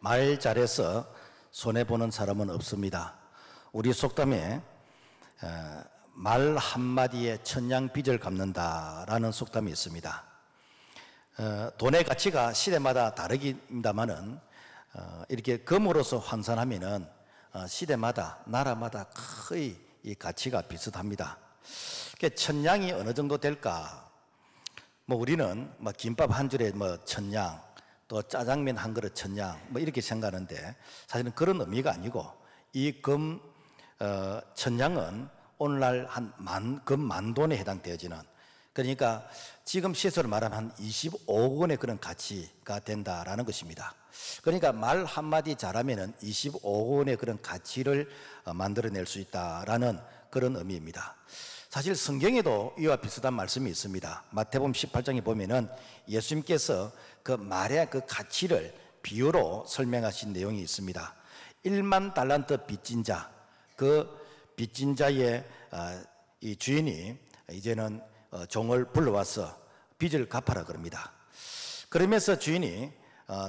말 잘해서 손해보는 사람은 없습니다. 우리 속담에 말 한마디에 천냥빚을 갚는다라는 속담이 있습니다. 돈의 가치가 시대마다 다르기입니다만은 이렇게 금으로서 환산하면은 시대마다 나라마다 거의 이 가치가 비슷합니다. 천냥이 어느 정도 될까? 뭐 우리는 뭐 김밥 한 줄에 뭐 천냥, 또 짜장면 한 그릇 천냥, 뭐 이렇게 생각하는데 사실은 그런 의미가 아니고 이 천냥은 오늘날 금 만 돈에 해당되어지는, 그러니까 지금 시세로 말하면 한 25억 원의 그런 가치가 된다라는 것입니다. 그러니까 말 한마디 잘하면은 25억 원의 그런 가치를 만들어낼 수 있다라는 그런 의미입니다. 사실 성경에도 이와 비슷한 말씀이 있습니다. 마태복음 18장에 보면은 예수님께서 그 말의 그 가치를 비유로 설명하신 내용이 있습니다. 1만 달란트 빚진 자, 그 빚진 자의 이 주인이 이제는 종을 불러와서 빚을 갚아라 그럽니다. 그러면서 주인이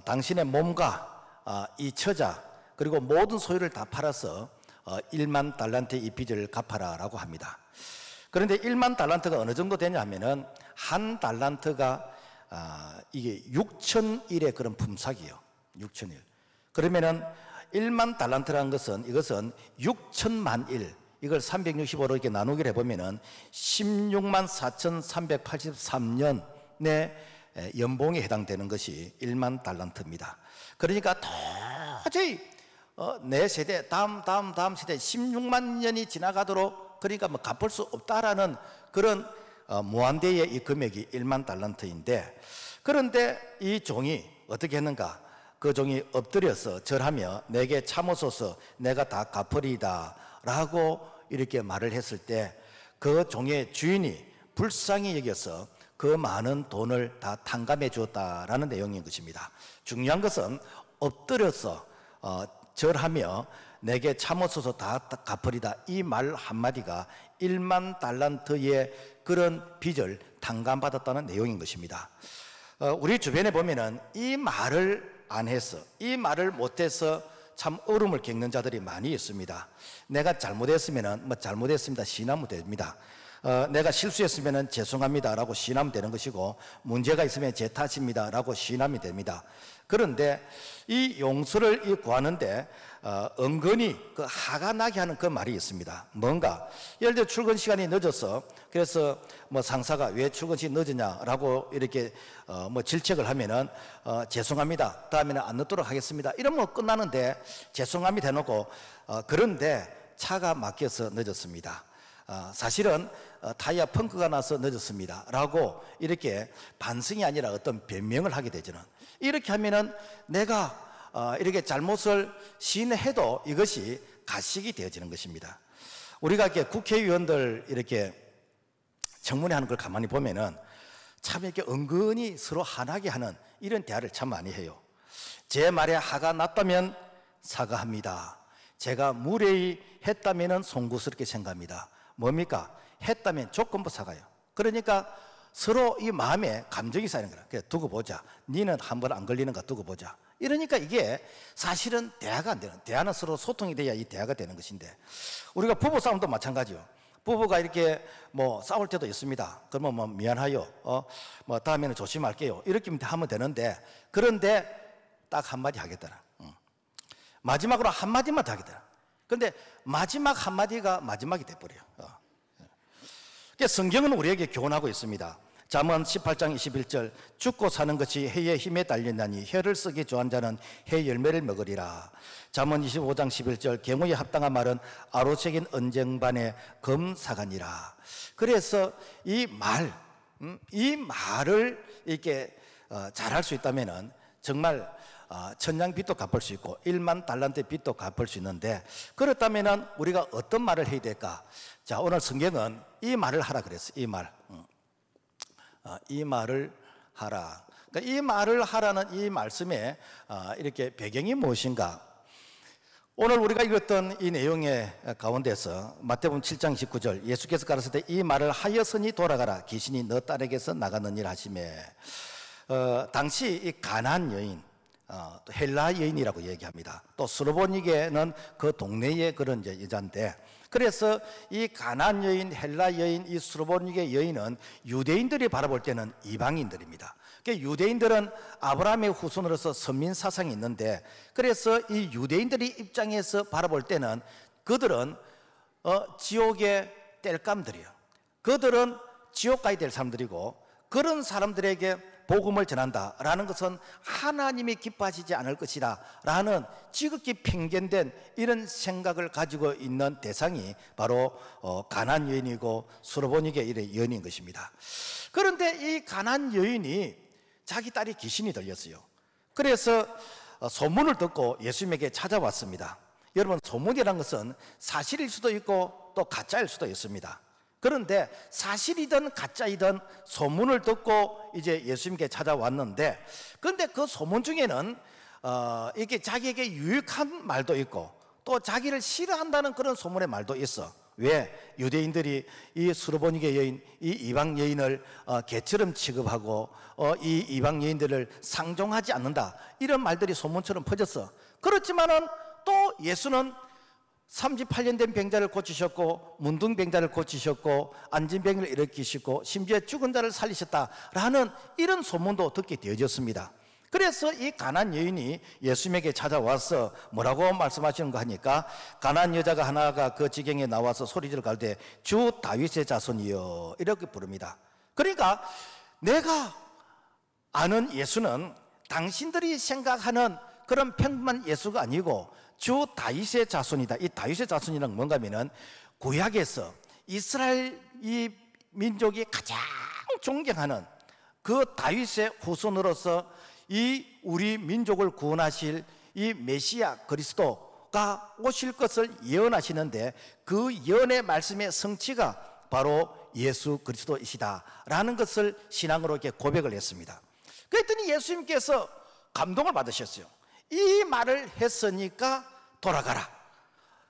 당신의 몸과 이 처자 그리고 모든 소유를 다 팔아서 1만 달란트 이 빚을 갚아라 라고 합니다. 그런데 1만 달란트가 어느 정도 되냐 하면은 한 달란트가 이게 6,000일의 그런 품삯이에요. 6,000일. 그러면은 1만 달란트라는 것은 이것은 6천만 일, 이걸 365로 이렇게 나누기를 해보면은 16만 4,383년의 연봉에 해당되는 것이 1만 달란트입니다. 그러니까 도저히 내 세대, 다음 세대 16만 년이 지나가도록 그러니까 뭐 갚을 수 없다라는 그런 무한대의 이 금액이 1만 달란트인데, 그런데 이 종이 어떻게 했는가? 그 종이 엎드려서 절하며 내게 참으소서 내가 다 갚으리이다 라고 이렇게 말을 했을 때 그 종의 주인이 불쌍히 여겨서 그 많은 돈을 다 탕감해 주었다라는 내용인 것입니다. 중요한 것은 엎드려서 절하며 내게 참으소서 다 갚으리다, 이 말 한마디가 1만 달란트의 그런 빚을 탕감받았다는 내용인 것입니다. 우리 주변에 보면은 이 말을 안 해서, 이 말을 못해서 참 어려움을 겪는 자들이 많이 있습니다. 내가 잘못했으면은 뭐 잘못했습니다 시인하면 됩니다. 내가 실수했으면 죄송합니다 라고 시인하면 되는 것이고, 문제가 있으면 제 탓입니다 라고 시인하면 됩니다. 그런데 이 용서를 구하는데 은근히 그 화가 나게 하는 그 말이 있습니다. 뭔가 예를 들어 출근 시간이 늦어서, 그래서 뭐 상사가 왜 출근 시간이 늦으냐라고 이렇게 뭐 질책을 하면은 죄송합니다, 다음에는 안 늦도록 하겠습니다 이러면 끝나는데, 죄송합니다 해놓고 그런데 차가 막혀서 늦었습니다, 사실은 타이어 펑크가 나서 늦었습니다 라고 이렇게 반성이 아니라 어떤 변명을 하게 되지는, 이렇게 하면은 내가 이렇게 잘못을 시인해도 이것이 가식이 되어지는 것입니다. 우리가 이렇게 국회의원들 이렇게 청문회하는 걸 가만히 보면은 참 이렇게 은근히 서로 화나게 하는 이런 대화를 참 많이 해요. 제 말에 화가 났다면 사과합니다. 제가 무례히 했다면은 송구스럽게 생각합니다. 뭡니까? 했다면 조건부 사과요. 그러니까 서로 이 마음에 감정이 쌓이는 거라. 그래, 두고 보자. 니는 한 번 안 걸리는가 두고 보자. 이러니까 이게 사실은 대화가 안 되는, 대화는 서로 소통이 돼야 이 대화가 되는 것인데, 우리가 부부 싸움도 마찬가지요. 부부가 이렇게 뭐 싸울 때도 있습니다. 그러면 뭐 미안하요, 뭐 다음에는 조심할게요 이렇게 하면 되는데, 그런데 딱 한마디 하겠더라. 마지막으로 한마디만 더 하겠더라. 그런데 마지막 한마디가 마지막이 돼버려요. 그러니까 성경은 우리에게 교훈하고 있습니다. 잠언 18장 21절, 죽고 사는 것이 해의 힘에 달렸나니 혀를 쓰기 좋아하는 자는 해 열매를 먹으리라. 잠언 25장 11절, 경우에 합당한 말은 아로새긴 언쟁반의 금사간이라. 그래서 이 말을 이렇게 잘할 수 있다면은 정말 천냥 빚도 갚을 수 있고 1만 달란트 빚도 갚을 수 있는데, 그렇다면은 우리가 어떤 말을 해야 될까? 자, 오늘 성경은 이 말을 하라 그랬어요. 이 말. 이 말을 하라. 그러니까 이 말을 하라는 이 말씀에 이렇게 배경이 무엇인가? 오늘 우리가 읽었던 이 내용의 가운데서 마태복음 7장 19절, 예수께서 가라사대 이 말을 하였으니 돌아가라, 귀신이 너 딸에게서 나가느니라 하시매, 당시 이 가나안 여인, 또 헬라 여인이라고 얘기합니다. 또 스로보니게는 그 동네의 그런 이제 여자인데, 그래서 이 가나안 여인, 헬라 여인, 이 스로보니게 여인은 유대인들이 바라볼 때는 이방인들입니다. 그러니까 유대인들은 아브라함의 후손으로서 선민 사상이 있는데, 그래서 이 유대인들이 입장에서 바라볼 때는 그들은 지옥의 땔감들이요, 그들은 지옥 가야 될 사람들이고, 그런 사람들에게 복음을 전한다라는 것은 하나님이 기뻐하시지 않을 것이다 라는 지극히 편견된 이런 생각을 가지고 있는 대상이 바로 가나안 여인이고 스로보니게 여인인 것입니다. 그런데 이 가나안 여인이 자기 딸이 귀신이 들렸어요. 그래서 소문을 듣고 예수님에게 찾아왔습니다. 여러분, 소문이란 것은 사실일 수도 있고 또 가짜일 수도 있습니다. 그런데 사실이든 가짜이든 소문을 듣고 이제 예수님께 찾아왔는데, 그런데 그 소문 중에는 이게 자기에게 유익한 말도 있고 또 자기를 싫어한다는 그런 소문의 말도 있어. 왜? 유대인들이 이 스로보니게 여인, 이 이방 여인을 개처럼 취급하고 이 이방 여인들을 상종하지 않는다, 이런 말들이 소문처럼 퍼졌어. 그렇지만은 또 예수는 38년 된 병자를 고치셨고, 문둥병자를 고치셨고, 안진병을 일으키시고, 심지어 죽은 자를 살리셨다라는 이런 소문도 듣게 되어졌습니다. 그래서 이 가나안 여인이 예수님에게 찾아와서 뭐라고 말씀하시는가 하니까, 가나안 여자가 하나가 그 지경에 나와서 소리를 갈되 주 다윗의 자손이여 이렇게 부릅니다. 그러니까 내가 아는 예수는 당신들이 생각하는 그런 평범한 예수가 아니고 주 다윗의 자손이다. 이 다윗의 자손이란 뭔가 하면은 구약에서 이스라엘 이 민족이 가장 존경하는 그 다윗의 후손으로서 이 우리 민족을 구원하실 이 메시아 그리스도가 오실 것을 예언하시는데, 그 예언의 말씀의 성취가 바로 예수 그리스도이시다라는 것을 신앙으로 이렇게 고백을 했습니다. 그랬더니 예수님께서 감동을 받으셨어요. 이 말을 했으니까 돌아가라,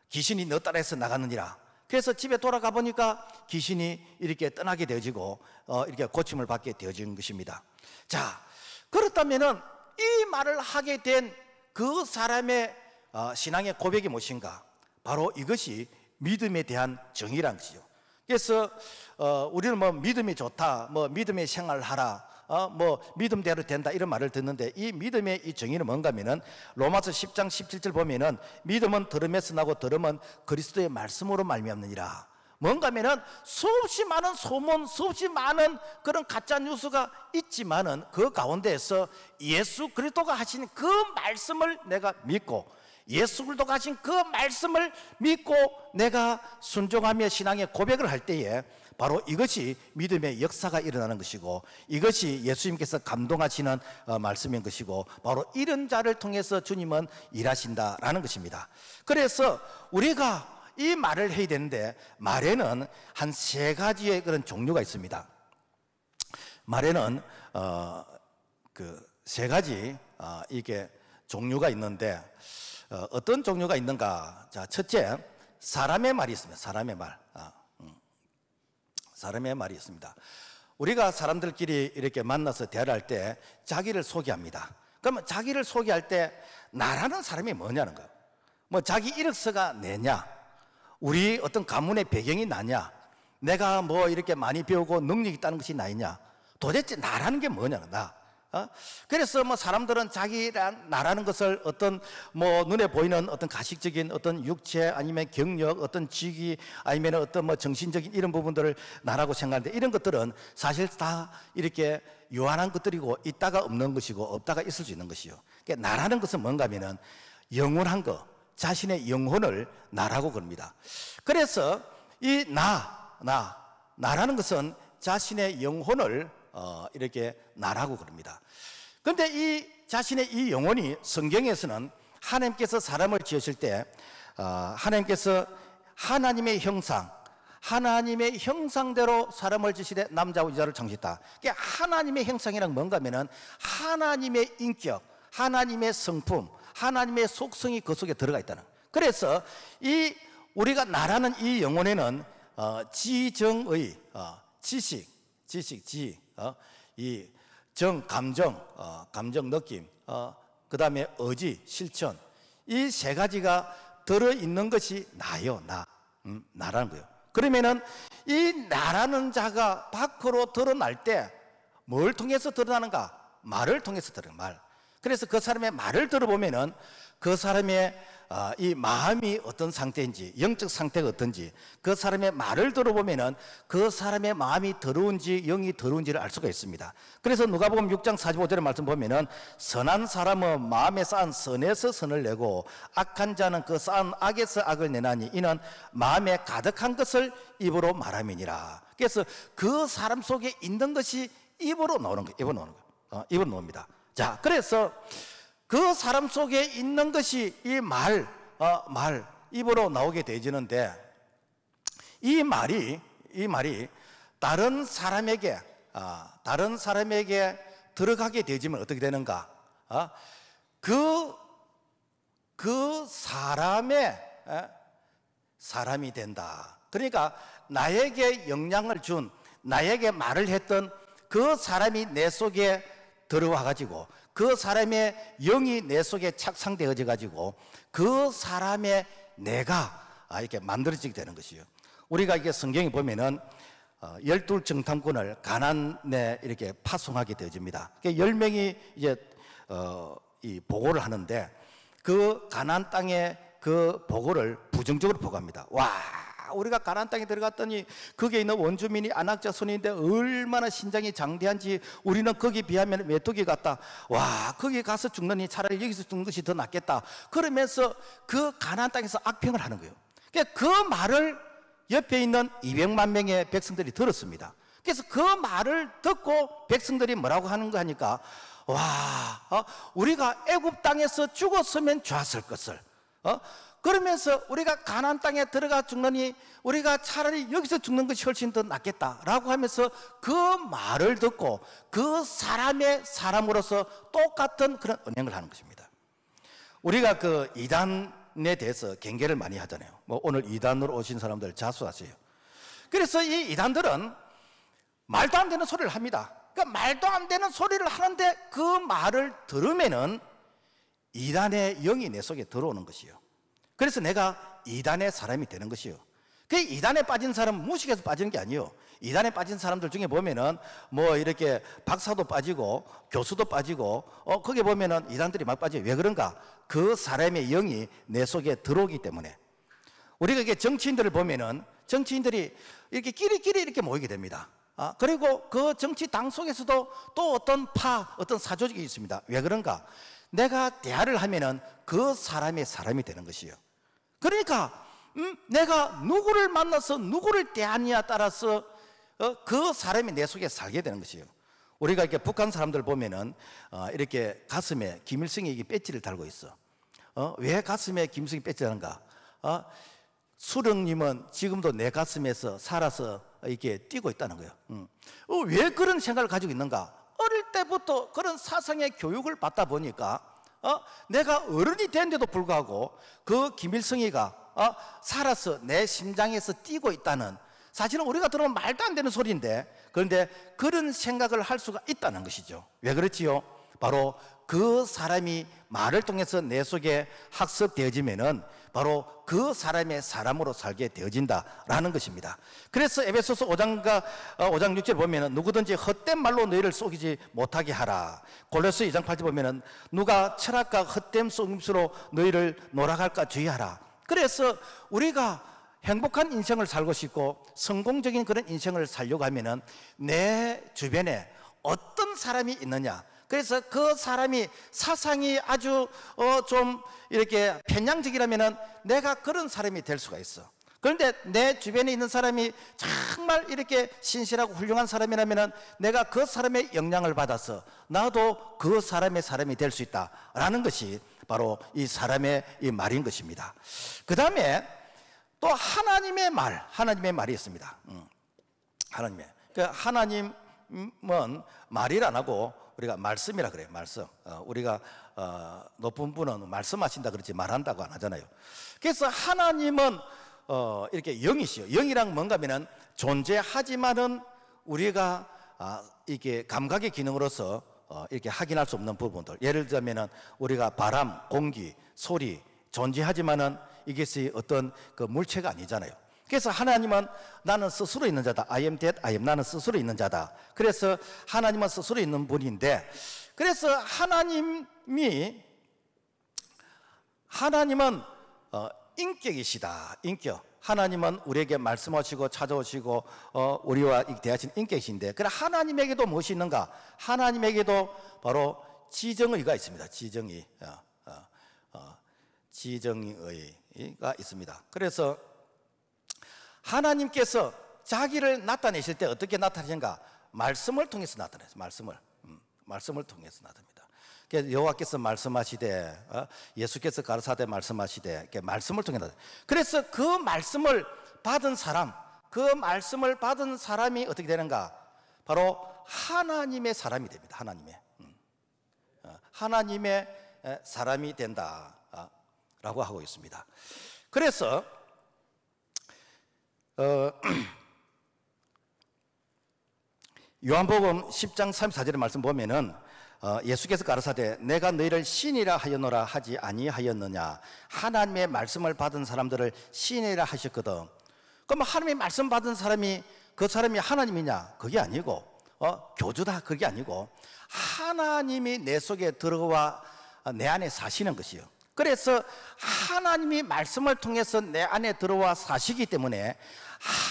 귀신이 너 따라해서 나가느니라. 그래서 집에 돌아가 보니까 귀신이 이렇게 떠나게 되어지고 이렇게 고침을 받게 되어진 것입니다. 자, 그렇다면은 이 말을 하게 된 그 사람의 신앙의 고백이 무엇인가? 바로 이것이 믿음에 대한 정의라는 것이죠. 그래서 우리는 뭐 믿음이 좋다, 뭐 믿음의 생활하라, 뭐 믿음대로 된다, 이런 말을 듣는데, 이 믿음의 이 정의는 뭔가 하면은 로마서 10장 17절 보면은 믿음은 들음에서 나고 들음은 그리스도의 말씀으로 말미암느니라. 뭔가 하면은 수없이 많은 소문, 수없이 많은 그런 가짜 뉴스가 있지만은 그 가운데에서 예수 그리스도가 하신 그 말씀을 내가 믿고, 예수 그리스도가 하신 그 말씀을 믿고 내가 순종하며 신앙의 고백을 할 때에 바로 이것이 믿음의 역사가 일어나는 것이고, 이것이 예수님께서 감동하시는 말씀인 것이고, 바로 이런 자를 통해서 주님은 일하신다라는 것입니다. 그래서 우리가 이 말을 해야 되는데, 말에는 한 3가지의 그런 종류가 있습니다. 말에는 그 3가지 이게 종류가 있는데, 어떤 종류가 있는가? 자, 첫째, 사람의 말이 있습니다. 사람의 말. 사람의 말이 있습니다. 우리가 사람들끼리 이렇게 만나서 대화를 할 때 자기를 소개합니다. 그러면 자기를 소개할 때 나라는 사람이 뭐냐는 거예요. 뭐 자기 이력서가 내냐, 우리 어떤 가문의 배경이 나냐, 내가 뭐 이렇게 많이 배우고 능력이 있다는 것이 나이냐, 도대체 나라는 게 뭐냐, 나. 그래서 뭐 사람들은 자기란 나라는 것을 어떤 뭐 눈에 보이는 어떤 가식적인 어떤 육체, 아니면 경력, 어떤 직위, 아니면 어떤 뭐 정신적인 이런 부분들을 나라고 생각하는데, 이런 것들은 사실 다 이렇게 유한한 것들이고 있다가 없는 것이고 없다가 있을 수 있는 것이요. 그러니까 나라는 것은 뭔가 하면은 영원한 것, 자신의 영혼을 나라고 그럽니다. 그래서 이 나라는 것은 자신의 영혼을 이렇게 나라고 그럽니다. 그런데 이 자신의 이 영혼이 성경에서는 하나님께서 사람을 지으실 때 하나님께서 하나님의 형상, 하나님의 형상대로 사람을 지으시되 남자와 여자를 창조했다. 그러니까 하나님의 형상이란 뭔가 하면은 하나님의 인격, 하나님의 성품, 하나님의 속성이 그 속에 들어가 있다는. 그래서 이 우리가 나라는 이 영혼에는 지정의 지식, 이 정, 감정, 감정 느낌, 그 다음에 의지, 실천, 이 세 가지가 들어있는 것이 나요. 나라는 거예요. 그러면은 이 나라는 자가 밖으로 드러날 때 뭘 통해서 드러나는가? 말을 통해서 드러나는 말. 그래서 그 사람의 말을 들어보면은 그 사람의 이 마음이 어떤 상태인지, 영적 상태가 어떤지, 그 사람의 말을 들어보면은 그 사람의 마음이 더러운지 영이 더러운지를 알 수가 있습니다. 그래서 누가복음 6장 45절의 말씀 보면은 선한 사람은 마음에 쌓은 선에서 선을 내고 악한 자는 그 쌓은 악에서 악을 내나니 이는 마음에 가득한 것을 입으로 말함이니라. 그래서 그 사람 속에 있는 것이 입으로 나오는 거예요. 입으로 나옵니다. 자, 그래서 그 사람 속에 있는 것이 이 입으로 나오게 되지는데, 이 말이 다른 사람에게 들어가게 되지면 어떻게 되는가? 그 사람이 된다. 그러니까 나에게 영향을 준, 나에게 말을 했던 그 사람이 내 속에 들어와 가지고 그 사람의 영이 내 속에 착상되어져 가지고 그 사람의 내가 이렇게 만들어지게 되는 것이요. 우리가 이게 성경에 보면은 12정탐꾼을 가나안에 이렇게 파송하게 되어집니다. 10명이 이제 이 보고를 하는데 그 가나안 땅의 그 보고를 부정적으로 보고합니다. 와, 우리가 가나안 땅에 들어갔더니 거기에 있는 원주민이 안악자손인데 얼마나 신장이 장대한지 우리는 거기에 비하면 메뚜기 같다. 와, 거기 가서 죽느니 차라리 여기서 죽는 것이 더 낫겠다. 그러면서 그 가나안 땅에서 악평을 하는 거예요. 그 말을 옆에 있는 200만 명의 백성들이 들었습니다. 그래서 그 말을 듣고 백성들이 뭐라고 하는 거 하니까, 와, 우리가 애굽 땅에서 죽었으면 좋았을 것을, 그러면서 우리가 가나안 땅에 들어가 죽느니 우리가 차라리 여기서 죽는 것이 훨씬 더 낫겠다라고 하면서 그 말을 듣고 그 사람으로서 똑같은 그런 언행을 하는 것입니다. 우리가 그 이단에 대해서 경계를 많이 하잖아요. 뭐 오늘 이단으로 오신 사람들 자수하세요. 그래서 이 이단들은 말도 안 되는 소리를 합니다. 그러니까 말도 안 되는 소리를 하는데 그 말을 들으면은 이단의 영이 내 속에 들어오는 것이요. 그래서 내가 이단의 사람이 되는 것이요. 그 이단에 빠진 사람은 무식해서 빠지는 게 아니에요. 이단에 빠진 사람들 중에 보면은 뭐 이렇게 박사도 빠지고 교수도 빠지고 거기에 보면은 이단들이 막 빠져요. 왜 그런가? 그 사람의 영이 내 속에 들어오기 때문에. 우리가 이게 정치인들을 보면은 정치인들이 이렇게 끼리끼리 이렇게 모이게 됩니다. 그리고 그 정치당 속에서도 또 어떤 사조직이 있습니다. 왜 그런가? 내가 대화를 하면은 그 사람이 되는 것이요. 그러니까 내가 누구를 만나서 누구를 대하느냐에 따라서 그 사람이 내 속에 살게 되는 것이요. 우리가 이렇게 북한 사람들 보면은 이렇게 가슴에 김일성이 배지를 달고 있어. 왜 가슴에 김일성이 배지를 하는가? 수령님은 지금도 내 가슴에서 살아서 이렇게 뛰고 있다는 거예요. 왜 그런 생각을 가지고 있는가? 어릴 때부터 그런 사상의 교육을 받다 보니까 내가 어른이 됐는데도 불구하고 그 김일성이가 살아서 내 심장에서 뛰고 있다는, 사실은 우리가 들으면 말도 안 되는 소리인데, 그런데 그런 생각을 할 수가 있다는 것이죠. 왜 그렇지요? 바로 그 사람이 말을 통해서 내 속에 학습되어지면은 바로 그 사람의 사람으로 살게 되어진다라는 것입니다. 그래서 에베소서 5장 6절 보면은 누구든지 헛된 말로 너희를 속이지 못하게 하라. 골로새 2장 8절 보면은 누가 철학과 헛된 속임수로 너희를 놀아갈까 주의하라. 그래서 우리가 행복한 인생을 살고 싶고 성공적인 그런 인생을 살려고 하면은 내 주변에 어떤 사람이 있느냐, 그래서 그 사람이 사상이 아주 좀 이렇게 편향적이라면은 내가 그런 사람이 될 수가 있어. 그런데 내 주변에 있는 사람이 정말 이렇게 신실하고 훌륭한 사람이라면은 내가 그 사람의 영향을 받아서 나도 그 사람의 사람이 될 수 있다라는 것이 바로 이 사람의 이 말인 것입니다. 그 다음에 또 하나님의 말이 있습니다. 하나님은 말이라 안 하고 우리가 말씀이라 그래요. 말씀. 우리가 높은 분은 말씀하신다 그렇지 말한다고 안 하잖아요. 그래서 하나님은 이렇게 영이시요. 영이랑 뭔가 하면은 존재하지만은 우리가 이게 감각의 기능으로서 이렇게 확인할 수 없는 부분들, 예를 들면은 우리가 바람, 공기, 소리 존재하지만은 이것이 어떤 그 물체가 아니잖아요. 그래서 하나님은 나는 스스로 있는 자다. I am that, I am. 나는 스스로 있는 자다. 그래서 하나님은 스스로 있는 분인데, 그래서 하나님은 인격이시다. 인격. 하나님은 우리에게 말씀하시고 찾아오시고 우리와 대하시는 인격이신데, 그래 하나님에게도 무엇이 있는가? 하나님에게도 바로 지정의가 있습니다. 지정의가 있습니다. 그래서 하나님께서 자기를 나타내실 때 어떻게 나타내신가? 말씀을 통해서 나타내서 말씀을 통해서 나타납니다. 여호와께서 말씀하시되 예수께서 가르사대 말씀하시되 이렇게 말씀을 통해 나타납니다. 그래서 그 말씀을 받은 사람이 어떻게 되는가? 바로 하나님의 사람이 됩니다. 하나님의 사람이 된다라고 하고 있습니다. 그래서 요한복음 10장 34절의 말씀 보면은 예수께서 가르사대 내가 너희를 신이라 하였노라 하지 아니하였느냐. 하나님의 말씀을 받은 사람들을 신이라 하셨거든. 그럼 하나님의 말씀 받은 사람이 그 사람이 하나님이냐? 그게 아니고 교주다, 그게 아니고 하나님이 내 속에 들어와 내 안에 사시는 것이요. 그래서 하나님이 말씀을 통해서 내 안에 들어와 사시기 때문에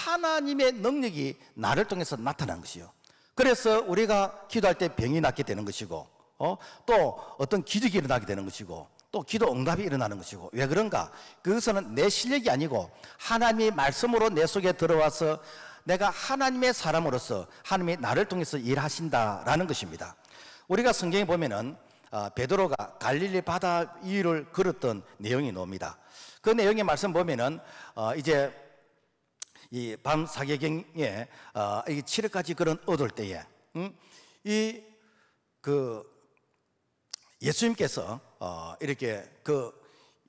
하나님의 능력이 나를 통해서 나타나는 것이요. 그래서 우리가 기도할 때 병이 낫게 되는 것이고 또 어떤 기적이 일어나게 되는 것이고 또 기도 응답이 일어나는 것이고. 왜 그런가? 그것은 내 실력이 아니고 하나님의 말씀으로 내 속에 들어와서 내가 하나님의 사람으로서 하나님이 나를 통해서 일하신다라는 것입니다. 우리가 성경에 보면은 베드로가 갈릴리 바다 위를 걸었던 내용이 나옵니다. 그 내용의 말씀 보면은 이제 이 밤 사계경에 이 7회까지 그런 얻을 때에 예수님께서 이렇게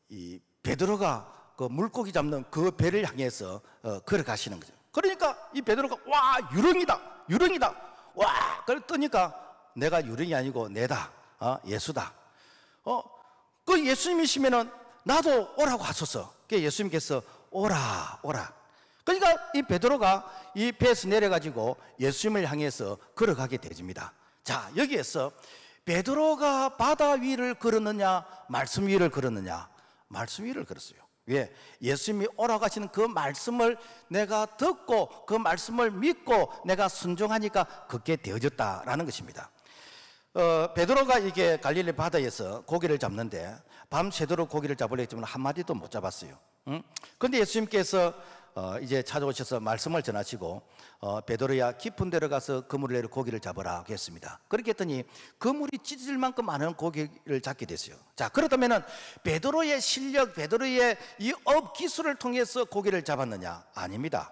이 베드로가 그 물고기 잡는 그 배를 향해서 걸어가시는 거죠. 그러니까 이 베드로가 와 유령이다 와 그랬더니까 내가 유령이 아니고 내다, 예수다. 그 예수님이시면은 나도 오라고 하소서. 그 예수님께서 오라. 그러니까 이 베드로가 이 배에서 내려가지고 예수님을 향해서 걸어가게 되집니다. 자, 여기에서 베드로가 바다 위를 걸었느냐 말씀 위를 걸었느냐? 말씀 위를 걸었어요. 왜? 예수님이 오라고 하시는 그 말씀을 내가 듣고 그 말씀을 믿고 내가 순종하니까 그렇게 되어졌다라는 것입니다. 베드로가 이게 갈릴리 바다에서 고기를 잡는데 밤새도록 고기를 잡으려 했지만 한 마디도 못 잡았어요. 그런데 예수님께서 이제 찾아오셔서 말씀을 전하시고 베드로야 깊은 데로 가서 그물을 내려 고기를 잡으라 했습니다. 그렇게 했더니 그물이 찢어질 만큼 많은 고기를 잡게 됐어요. 자, 그렇다면 베드로의 실력, 베드로의 이 업 기술을 통해서 고기를 잡았느냐? 아닙니다.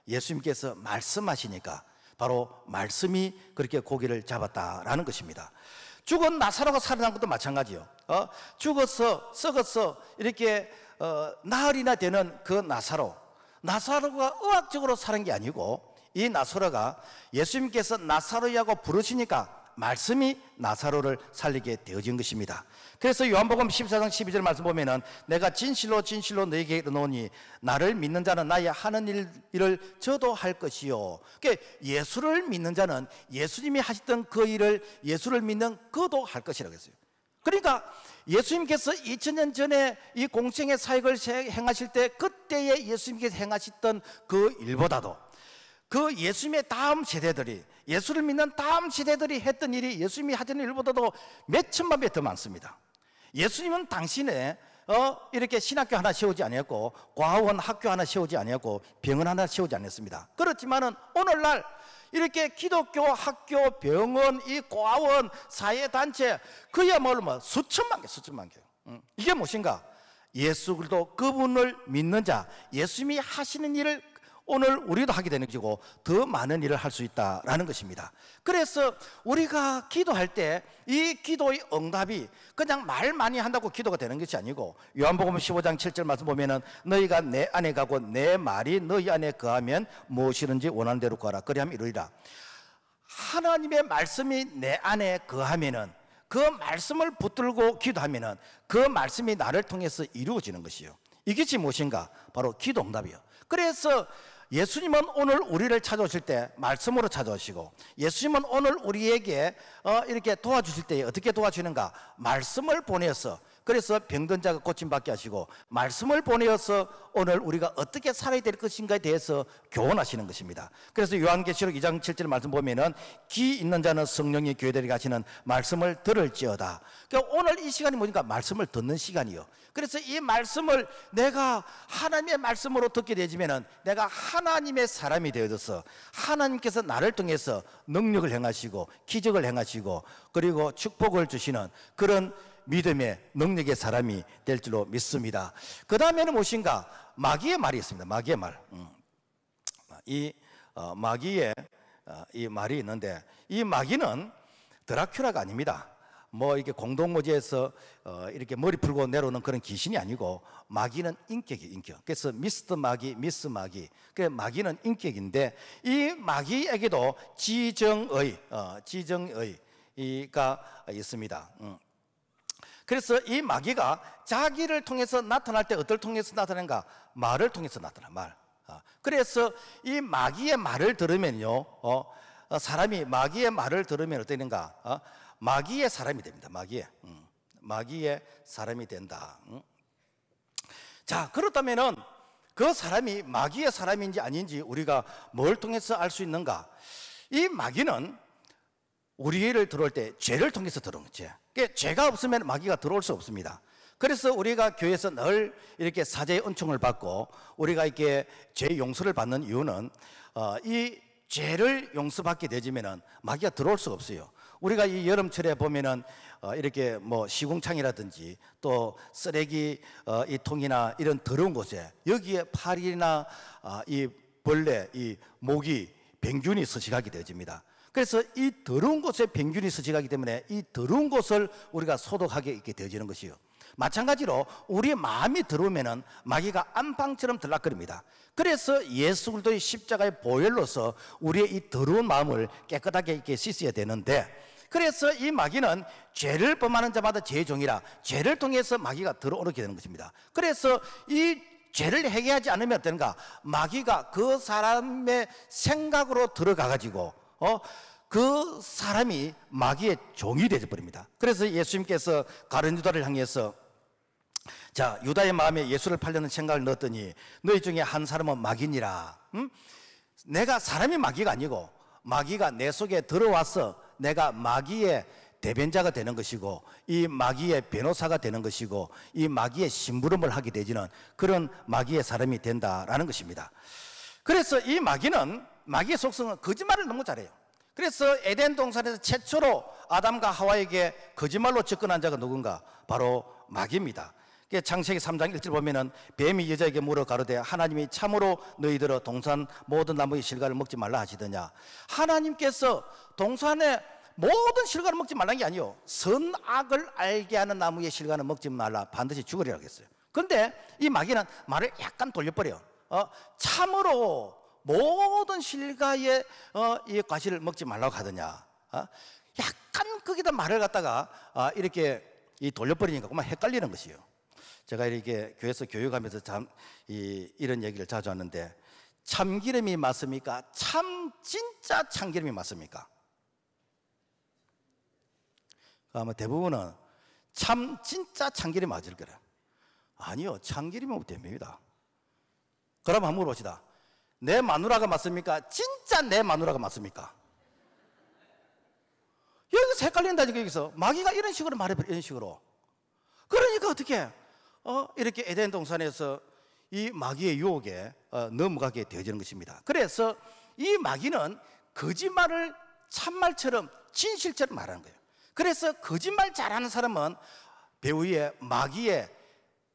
예수님께서 말씀하시니까 바로 말씀이 그렇게 고기를 잡았다라는 것입니다. 죽은 나사로가 살아난 것도 마찬가지요. 죽어서 썩어서 이렇게 나흘이나 되는 그 나사로가 의학적으로 살은 게 아니고 이 나사로가 예수님께서 나사로야고 부르시니까 말씀이 나사로를 살리게 되어진 것입니다. 그래서 요한복음 14장 12절 말씀 보면은 내가 진실로 너에게 이르노니 나를 믿는 자는 나의 하는 일을 저도 할 것이요. 그러니까 예수를 믿는 자는 예수님이 하셨던 그 일을 예수를 믿는 그도 할 것이라고 했어요. 그러니까 예수님께서 2000년 전에 이 공생의 사역을 행하실 때 그때에 예수님께서 행하셨던 그 일보다도 그 예수님의 다음 세대들이, 예수를 믿는 다음 세대들이 했던 일이 예수님이 하던 일보다도 몇 천만 배 더 많습니다. 예수님은 당신에 이렇게 신학교 하나 세우지 아니었고 과원 학교 하나 세우지 아니었고 병원 하나 세우지 않았습니다. 그렇지만은 오늘날 이렇게 기독교 학교, 병원, 이 과원, 사회단체 그야말로 뭐 수천만 개. 이게 무엇인가? 예수 그리스도 그분을 믿는 자, 예수님이 하시는 일을 오늘 우리도 하게 되는 것이고 더 많은 일을 할 수 있다라는 것입니다. 그래서 우리가 기도할 때 이 기도의 응답이 그냥 말 많이 한다고 기도가 되는 것이 아니고 요한복음 15장 7절 말씀 보면은 너희가 내 안에 가고 내 말이 너희 안에 거하면 무엇이든지 원하는 대로 구하라. 그리하면 이루리라. 하나님의 말씀이 내 안에 거하면은, 그 말씀을 붙들고 기도하면은 그 말씀이 나를 통해서 이루어지는 것이요. 이것이 무엇인가? 바로 기도 응답이요. 그래서 예수님은 오늘 우리를 찾아오실 때 말씀으로 찾아오시고, 예수님은 오늘 우리에게 이렇게 도와주실 때 어떻게 도와주는가? 말씀을 보내서, 그래서 병든 자가 고침받게 하시고, 말씀을 보내어서 오늘 우리가 어떻게 살아야 될 것인가에 대해서 교훈하시는 것입니다. 그래서 요한계시록 2장 7절 말씀 보면은 귀 있는 자는 성령이 교회들에게 하시는 말씀을 들을지어다. 그러니까 오늘 이 시간이 뭐니까 말씀을 듣는 시간이요. 그래서 이 말씀을 내가 하나님의 말씀으로 듣게 되지면은 내가 하나님의 사람이 되어져서 하나님께서 나를 통해서 능력을 행하시고 기적을 행하시고 그리고 축복을 주시는 그런 믿음의 능력의 사람이 될 줄로 믿습니다. 그 다음에는 무엇인가? 마귀의 말이 있습니다. 마귀의 말. 이 마귀의 이 말이 있는데, 이 마귀는 드라큘라가 아닙니다. 뭐 이렇게 공동묘지에서 이렇게 머리 풀고 내려오는 그런 귀신이 아니고, 마귀는 인격이에요, 인격. 그래서 미스터 마귀, 미스 마귀. 그 마귀는 인격인데, 이 마귀에게도 지정의가 있습니다. 그래서 이 마귀가 자기를 통해서 나타날 때 어떨 통해서 나타나는가? 말을 통해서 나타나, 말. 그래서 이 마귀의 말을 들으면요, 사람이 마귀의 말을 들으면 어떠는가? 마귀의 사람이 됩니다. 마귀의 사람이 된다. 자, 그렇다면은 그 사람이 마귀의 사람인지 아닌지 우리가 뭘 통해서 알 수 있는가? 이 마귀는 우리를 들어올 때 죄를 통해서 들어오는 거죠. 죄가 없으면 마귀가 들어올 수 없습니다. 그래서 우리가 교회에서 늘 이렇게 사제의 은총을 받고 우리가 이렇게 죄 용서를 받는 이유는 이 죄를 용서받게 되지면은 마귀가 들어올 수가 없어요. 우리가 이 여름철에 보면은 이렇게 뭐 시궁창이라든지 또 쓰레기 이 통이나 이런 더러운 곳에 여기에 파리나 이 벌레, 이 모기, 병균이 서식하게 되어집니다. 그래서 이 더러운 곳에 병균이 서식하기 때문에 이 더러운 곳을 우리가 소독하게 있게 되어지는 것이요. 마찬가지로 우리의 마음이 들어오면은 마귀가 안방처럼 들락거립니다. 그래서 예수 그리스도의 십자가의 보혈로서 우리의 이 더러운 마음을 깨끗하게 이렇게 씻어야 되는데, 그래서 이 마귀는 죄를 범하는 자마다 죄의 종이라 죄를 통해서 마귀가 들어오게 되는 것입니다. 그래서 이 죄를 해결하지 않으면 어떤가? 마귀가 그 사람의 생각으로 들어가 가지고 그 사람이 마귀의 종이 되어버립니다. 그래서 예수님께서 가룟 유다를 향해서, 자, 유다의 마음에 예수를 팔려는 생각을 넣었더니 너희 중에 한 사람은 마귀니라. 내가 사람이 마귀가 아니고 마귀가 내 속에 들어와서 내가 마귀의 대변자가 되는 것이고 이 마귀의 변호사가 되는 것이고 이 마귀의 심부름을 하게 되지는 그런 마귀의 사람이 된다라는 것입니다. 그래서 이 마귀의 속성은 거짓말을 너무 잘해요. 그래서 에덴 동산에서 최초로 아담과 하와에게 거짓말로 접근한 자가 누군가? 바로 마귀입니다. 창세기 3장 1절 보면은 뱀이 여자에게 물어 가로되 하나님이 참으로 너희들어 동산 모든 나무의 실과를 먹지 말라 하시더냐. 하나님께서 동산의 모든 실과를 먹지 말라는 게 아니요, 선악을 알게 하는 나무의 실과는 먹지 말라, 반드시 죽으리라고 했어요. 그런데 이 마귀는 말을 약간 돌려버려요. 참으로 모든 실과의 이 과실을 먹지 말라고 하더냐. 약간 거기다 말을 갖다가 이렇게 돌려버리니까 그만 헷갈리는 것이요. 제가 이렇게 교회에서 교육하면서 참 이런 얘기를 자주 하는데, 참기름이 맞습니까? 진짜 참기름이 맞습니까? 아마 대부분은 진짜 참기름이 맞을 거라. 아니요, 참기름이 없으면 됩니다. 그럼 한번 물어봅시다. 내 마누라가 맞습니까? 진짜 내 마누라가 맞습니까? 여기서 헷갈린다니까. 여기서 마귀가 이런 식으로 말해버려. 이런 식으로. 그러니까 어떻게 이렇게 에덴 동산에서 이 마귀의 유혹에 넘어가게 되어지는 것입니다. 그래서 이 마귀는 거짓말을 참말처럼 진실처럼 말하는 거예요. 그래서 거짓말 잘하는 사람은 배후에 마귀의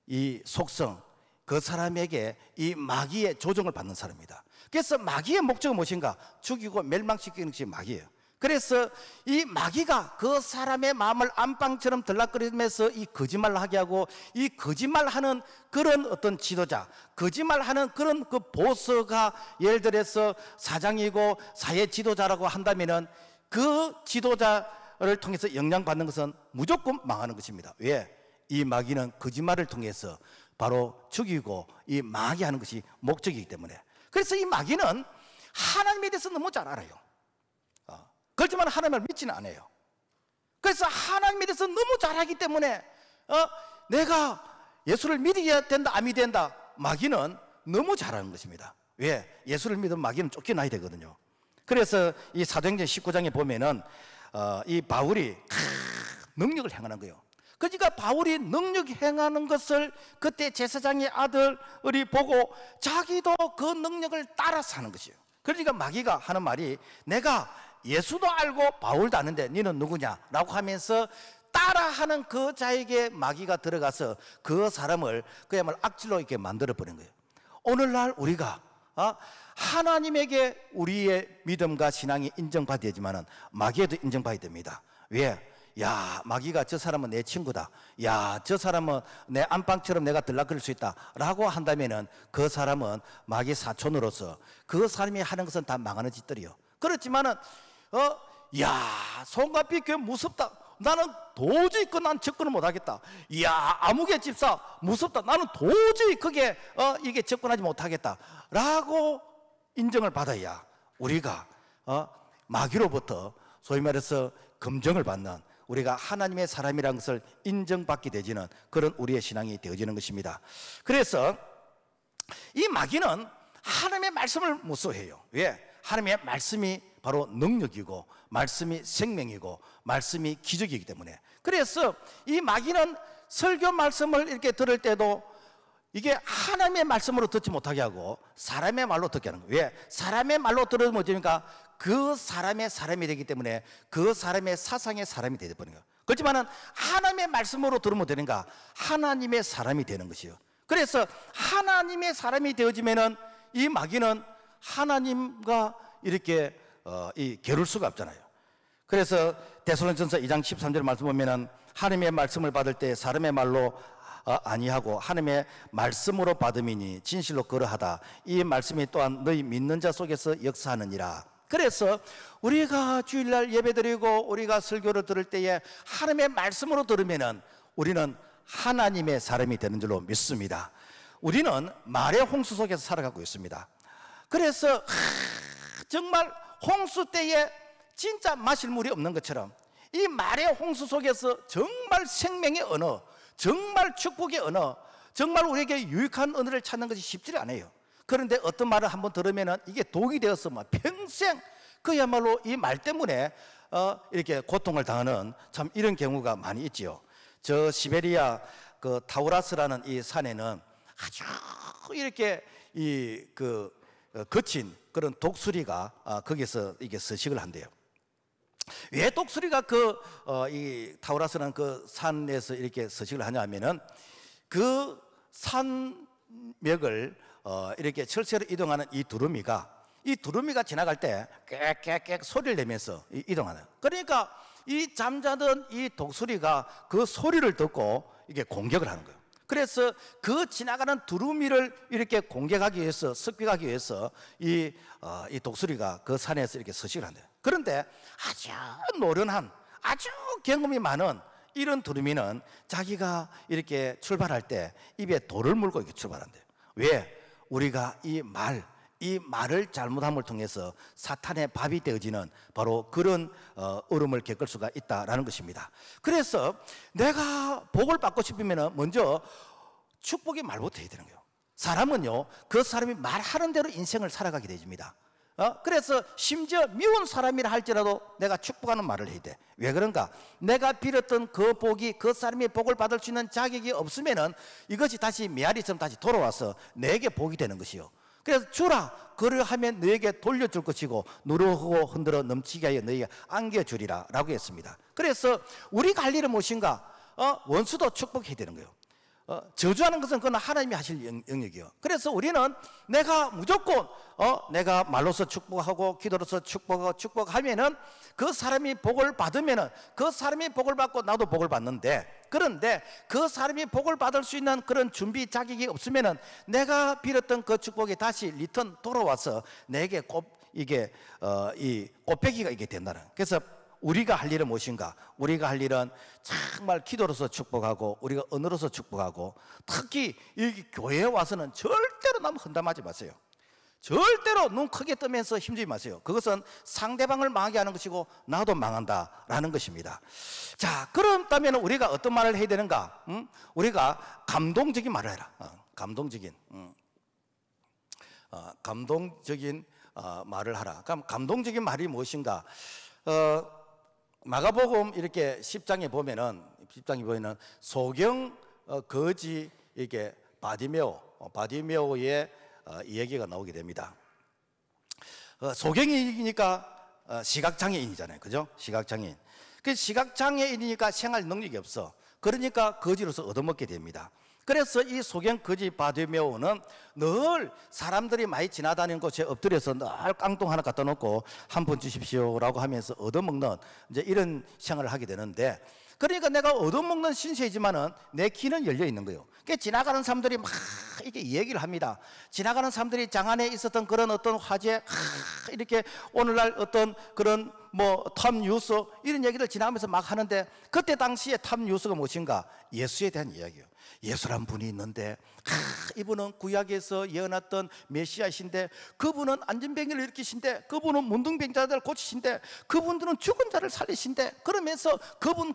이 속성, 그 사람에게 이 마귀의 조종을 받는 사람입니다. 그래서 마귀의 목적은 무엇인가? 죽이고 멸망시키는 것이 마귀예요. 그래서 이 마귀가 그 사람의 마음을 안방처럼 들락거리면서 이 거짓말을 하게 하고, 이 거짓말하는 그런 어떤 지도자, 거짓말하는 그런 그 보스가 예를 들어서 사장이고 사회 지도자라고 한다면은 그 지도자를 통해서 영향받는 것은 무조건 망하는 것입니다. 왜? 이 마귀는 거짓말을 통해서 바로 죽이고 이 마귀하는 것이 목적이기 때문에. 그래서 이 마귀는 하나님에 대해서 너무 잘 알아요. 그렇지만 하나님을 믿지는 않아요. 그래서 하나님에 대해서 너무 잘 알기 때문에 내가 예수를 믿어야 된다 안 믿어야 된다, 마귀는 너무 잘하는 것입니다. 왜? 예수를 믿으면 마귀는 쫓겨나야 되거든요. 그래서 이 사도행전 19장에 보면은 이 바울이 능력을 행하는 거예요. 그러니까 바울이 능력 행하는 것을 그때 제사장의 아들이 보고 자기도 그 능력을 따라서 하는 것이에요. 그러니까 마귀가 하는 말이, 내가 예수도 알고 바울도 아는데 너는 누구냐? 라고 하면서 따라하는 그 자에게 마귀가 들어가서 그 사람을 그야말로 악질로 이렇게 만들어 버린 거예요. 오늘날 우리가 하나님에게 우리의 믿음과 신앙이 인정받아야지만 마귀에도 인정받아야 됩니다. 왜? 야, 마귀가 저 사람은 내 친구다, 야, 저 사람은 내 안방처럼 내가 들락거릴 수 있다 라고 한다면은 그 사람은 마귀 사촌으로서 그 사람이 하는 것은 다 망하는 짓들이요. 그렇지만은 야, 송가비 교회 무섭다, 나는 도저히 난 접근을 못하겠다. 야, 아무개 집사 무섭다, 나는 도저히 그게 이게 접근하지 못하겠다 라고 인정을 받아야 우리가 마귀로부터 소위 말해서 검증을 받는, 우리가 하나님의 사람이라는 것을 인정받게 되지는 그런 우리의 신앙이 되어지는 것입니다. 그래서 이 마귀는 하나님의 말씀을 무서워해요. 왜? 하나님의 말씀이 바로 능력이고 말씀이 생명이고 말씀이 기적이기 때문에. 그래서 이 마귀는 설교 말씀을 이렇게 들을 때도 이게 하나님의 말씀으로 듣지 못하게 하고 사람의 말로 듣게 하는 거예요. 왜? 사람의 말로 들으면 어쩌니까 그 사람의 사람이 되기 때문에 그 사람의 사상의 사람이 되어버리는 거예요. 그렇지만 하나님의 말씀으로 들으면 되는가? 하나님의 사람이 되는 것이요. 그래서 하나님의 사람이 되어지면은 이 마귀는 하나님과 이렇게 겨룰 수가 없잖아요. 그래서 데살로니가전서 2장 13절 말씀 보면은 하나님의 말씀을 받을 때 사람의 말로 아니하고 하나님의 말씀으로 받음이니 진실로 그러하다. 이 말씀이 또한 너희 믿는 자 속에서 역사하느니라. 그래서 우리가 주일날 예배드리고 우리가 설교를 들을 때에 하나님의 말씀으로 들으면은 우리는 하나님의 사람이 되는 줄로 믿습니다. 우리는 말의 홍수 속에서 살아가고 있습니다. 그래서 정말 홍수 때에 진짜 마실 물이 없는 것처럼 이 말의 홍수 속에서 정말 생명의 언어, 정말 축복의 언어, 정말 우리에게 유익한 언어를 찾는 것이 쉽지 않아요. 그런데 어떤 말을 한번 들으면 이게 독이 되어서 막 평생 그야말로 이 말 때문에 이렇게 고통을 당하는 참 이런 경우가 많이 있지요. 저 시베리아 그 타우라스라는 이 산에는 아주 이렇게 거친 그런 독수리가 거기서 이게 서식을 한대요. 왜 독수리가 이 타우라스라는 그 산에서 이렇게 서식을 하냐면은 그 산맥을 이렇게 철새로 이동하는 이 두루미가 지나갈 때 깨깨깨 소리를 내면서 이동하는. 그러니까 이 잠자던 이 독수리가 그 소리를 듣고 이게 공격을 하는 거예요. 그래서 그 지나가는 두루미를 이렇게 공격하기 위해서, 습격하기 위해서 이 독수리가 그 산에서 이렇게 서식을 한대요. 그런데 아주 노련한, 아주 경험이 많은 이런 두루미는 자기가 이렇게 출발할 때 입에 돌을 물고 이렇게 출발한대요. 왜? 우리가 이 말을 잘못함을 통해서 사탄의 밥이 되어지는 바로 그런 어려움을 겪을 수가 있다라는 것입니다. 그래서 내가 복을 받고 싶으면 먼저 축복의 말부터 해야 되는 거예요. 사람은요, 그 사람이 말하는 대로 인생을 살아가게 되집니다. 그래서 심지어 미운 사람이라 할지라도 내가 축복하는 말을 해야 돼. 왜 그런가? 내가 빌었던 그 복이 그 사람이 복을 받을 수 있는 자격이 없으면은 이것이 다시 메아리처럼 다시 돌아와서 내게 복이 되는 것이요. 그래서 주라, 그러하면 너에게 돌려줄 것이고 누르고 흔들어 넘치게 하여 너에게 안겨주리라 라고 했습니다. 그래서 우리가 할 일은 무엇인가? 원수도 축복해야 되는 거예요. 저주하는 것은 그건 하나님이 하실 영역이요. 그래서 우리는 내가 무조건 내가 말로서 축복하고 기도로서 축복하면은 그 사람이 복을 받으면은 그 사람이 복을 받고 나도 복을 받는데, 그런데 그 사람이 복을 받을 수 있는 그런 준비 자격이 없으면은 내가 빌었던 그 축복이 다시 리턴 돌아와서 내게 꼭 이게 이 꽃배기가 이게 된다는. 그래서 우리가 할 일은 무엇인가? 우리가 할 일은 정말 기도로서 축복하고 우리가 언어로서 축복하고, 특히 이 교회에 와서는 절대로 남 헌담하지 마세요. 절대로 눈 크게 뜨면서 힘주지 마세요. 그것은 상대방을 망하게 하는 것이고 나도 망한다라는 것입니다. 자, 그렇다면 우리가 어떤 말을 해야 되는가? 우리가 감동적인 말을 해라. 감동적인 말을 하라. 그럼 감동적인 말이 무엇인가? 마가복음 이렇게 10장에 보면은 소경 거지 이게 바디메오의 이야기가 나오게 됩니다. 소경이니까 시각장애인이잖아요, 그죠? 시각장애인. 그 시각장애인이니까 생활 능력이 없어. 그러니까 거지로서 얻어먹게 됩니다. 그래서 이 소경 거지 바디메오는 늘 사람들이 많이 지나다니는 곳에 엎드려서 늘 깡통 하나 갖다 놓고 한 푼 주십시오라고 하면서 얻어먹는 이제 이런 생활을 하게 되는데, 그러니까 내가 얻어먹는 신세이지만은 내 귀는 열려 있는 거예요. 그러니까 지나가는 사람들이 막 이렇게 얘기를 합니다. 지나가는 사람들이 장안에 있었던 그런 어떤 화제, 이렇게 오늘날 어떤 그런 뭐 탑 뉴스 이런 얘기를 지나가면서 막 하는데, 그때 당시에 탑 뉴스가 무엇인가? 예수에 대한 이야기예요. 예수란 분이 있는데 이분은 구약에서 예언했던 메시아이신데, 그분은 안전병을 일으키신데, 그분은 문둥병자들을 고치신데, 그분들은 죽은 자를 살리신데, 그러면서 그분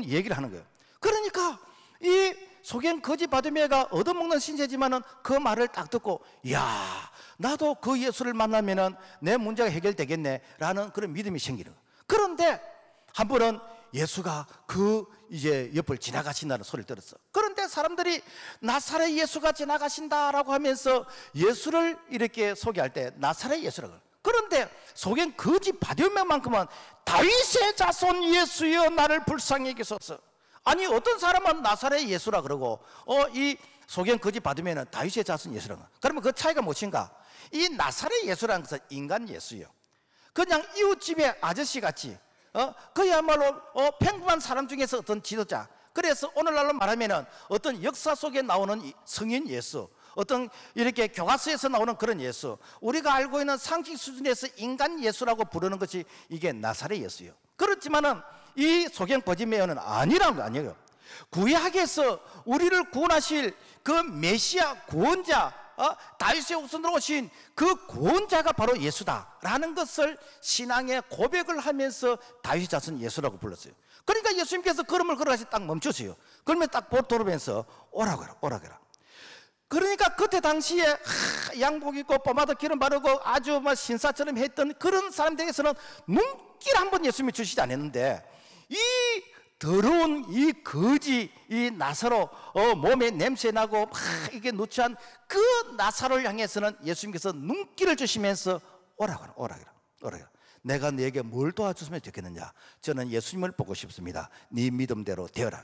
얘기를 하는 거예요. 그러니까 이 소경 거지 바디메오가 얻어먹는 신세지만은 그 말을 딱 듣고, 야, 나도 그 예수를 만나면은 내 문제가 해결되겠네 라는 그런 믿음이 생기는 거예요. 그런데 한 번은 예수가 그 이제 옆을 지나가신다는 소리를 들었어. 그런데 사람들이 나사렛 예수가 지나가신다라고 하면서 예수를 이렇게 소개할 때 나사렛 예수라고. 그런데 소경 거지 바디메오만큼은 다윗의 자손 예수여 나를 불쌍히 여기소서. 아니, 어떤 사람은 나사렛 예수라 그러고 이 소경 거지 바디메오는 다윗의 자손 예수라고. 그러면 그 차이가 무엇인가? 이 나사렛 예수라는 것은 인간 예수예요. 그냥 이웃집의 아저씨같이 그야말로 평범한 사람 중에서 어떤 지도자. 그래서 오늘날로 말하면은 어떤 역사 속에 나오는 성인 예수, 어떤 이렇게 교과서에서 나오는 그런 예수, 우리가 알고 있는 상식 수준에서 인간 예수라고 부르는 것이 이게 나사렛 예수예요. 그렇지만은 이 소경 바디메오는 아니라는 거 아니에요. 구약에서 우리를 구원하실 그 메시아 구원자, 다윗의 후손으로 오신 그 구원자가 바로 예수다라는 것을 신앙의 고백을 하면서 다윗 자손 예수라고 불렀어요. 그러니까 예수님께서 걸음을 걸어가시 딱 멈추세요. 그러면 딱 돌아보면서 오라고 해라. 그러니까 그때 당시에 양복 입고 포마드 기름 바르고 아주 막 신사처럼 했던 그런 사람들에게서는 눈길 한번 예수님이 주시지 않았는데, 이 더러운 이 거지 이 나사로 몸에 냄새 나고 막 이게 누추한 그 나사로를 향해서는 예수님께서 눈길을 주시면서 오라고. 내가 너에게 뭘 도와줬으면 좋겠느냐? 저는 예수님을 보고 싶습니다. 네 믿음대로 되어라.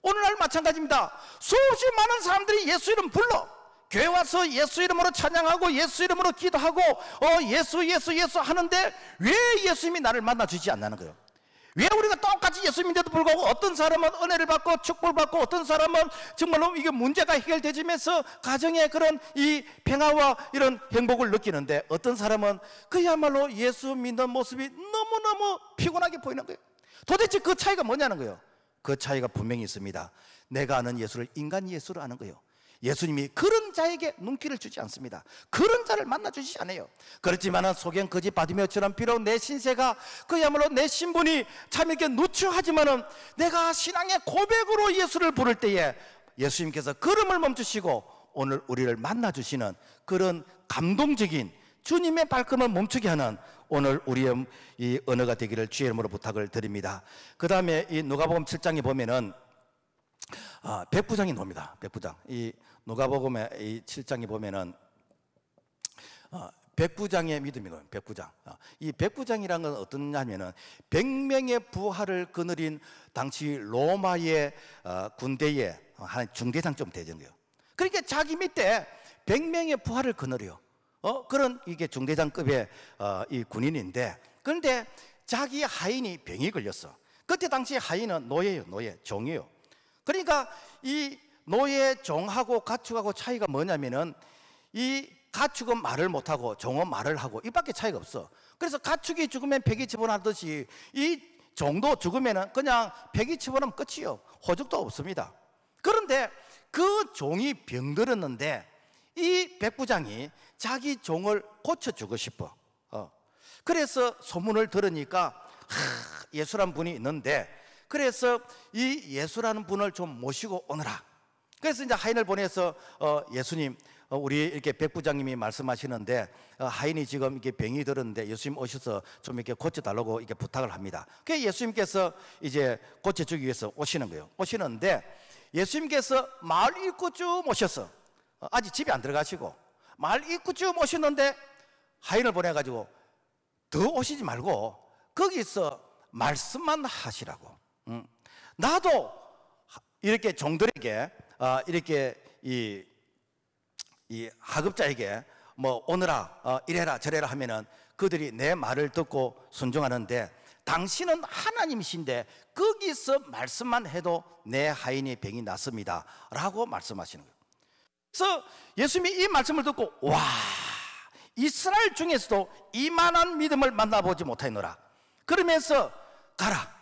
오늘날 마찬가지입니다. 수없이 많은 사람들이 예수 이름 불러 교회 와서 예수 이름으로 찬양하고 예수 이름으로 기도하고 예수 하는데 왜 예수님이 나를 만나주지 않는 거예요? 왜 우리가 똑같이 예수님인데도 불구하고 어떤 사람은 은혜를 받고 축복을 받고, 어떤 사람은 정말로 이게 문제가 해결되면서 가정의 그런 이 평화와 이런 행복을 느끼는데, 어떤 사람은 그야말로 예수 믿는 모습이 너무너무 피곤하게 보이는 거예요. 도대체 그 차이가 뭐냐는 거예요. 그 차이가 분명히 있습니다. 내가 아는 예수를 인간 예수로 아는 거예요. 예수님이 그런 자에게 눈길을 주지 않습니다. 그런 자를 만나주시지 않아요. 그렇지만 소경 거지 바디메오처럼 비록 내 신세가 그야말로 내 신분이 참 이렇게 누추하지만은 내가 신앙의 고백으로 예수를 부를 때에 예수님께서 걸음을 멈추시고 오늘 우리를 만나주시는 그런 감동적인 주님의 발걸음을 멈추게 하는 오늘 우리의 이 언어가 되기를 주의 이름으로 부탁을 드립니다. 그 다음에 이 누가복음 7장에 보면은 백부장이 나옵니다. 백부장. 이 누가복음의 이 7장에 보면은 백부장의 믿음이 나와요. 백부장. 이 백부장이라는 건 어떠냐면은 100명의 부하를 거느린 당시 로마의 군대의 한 중대장쯤 되는 거예요. 그러니까 자기 밑에 100명의 부하를 거느려. 그런 이게 중대장급의 이 군인인데, 그런데 자기 하인이 병이 걸렸어. 그때 당시 하인은 노예예요. 종이에요. 그러니까 이 노예 종하고 가축하고 차이가 뭐냐면은 이 가축은 말을 못하고 종은 말을 하고 이밖에 차이가 없어. 그래서 가축이 죽으면 폐기 처분하듯이 이 종도 죽으면 그냥 폐기 처분하면 끝이요. 호죽도 없습니다. 그런데 그 종이 병들었는데 이 백부장이 자기 종을 고쳐주고 싶어. 그래서 소문을 들으니까 예수라는 분이 있는데, 그래서 이 예수라는 분을 좀 모시고 오너라. 그래서 이제 하인을 보내서 예수님, 우리 이렇게 백부장님이 말씀하시는데 하인이 지금 이렇게 병이 들었는데 예수님 오셔서 좀 이렇게 고쳐달라고 이렇게 부탁을 합니다. 그래서 예수님께서 이제 고쳐주기 위해서 오시는 거예요. 오시는데 예수님께서 마을 입구쯤 오셔서, 아직 집에 안 들어가시고 마을 입구쯤 오셨는데 하인을 보내가지고 더 오시지 말고 거기서 말씀만 하시라고. 나도 이렇게 종들에게 이렇게 이 하급자에게 뭐 오너라, 이래라 저래라 하면은 그들이 내 말을 듣고 순종하는데, 당신은 하나님이신데 거기서 말씀만 해도 내 하인이 병이 낫습니다 라고 말씀하시는 거예요. 그래서 예수님이 이 말씀을 듣고, 와, 이스라엘 중에서도 이만한 믿음을 만나보지 못하노라. 그러면서 가라,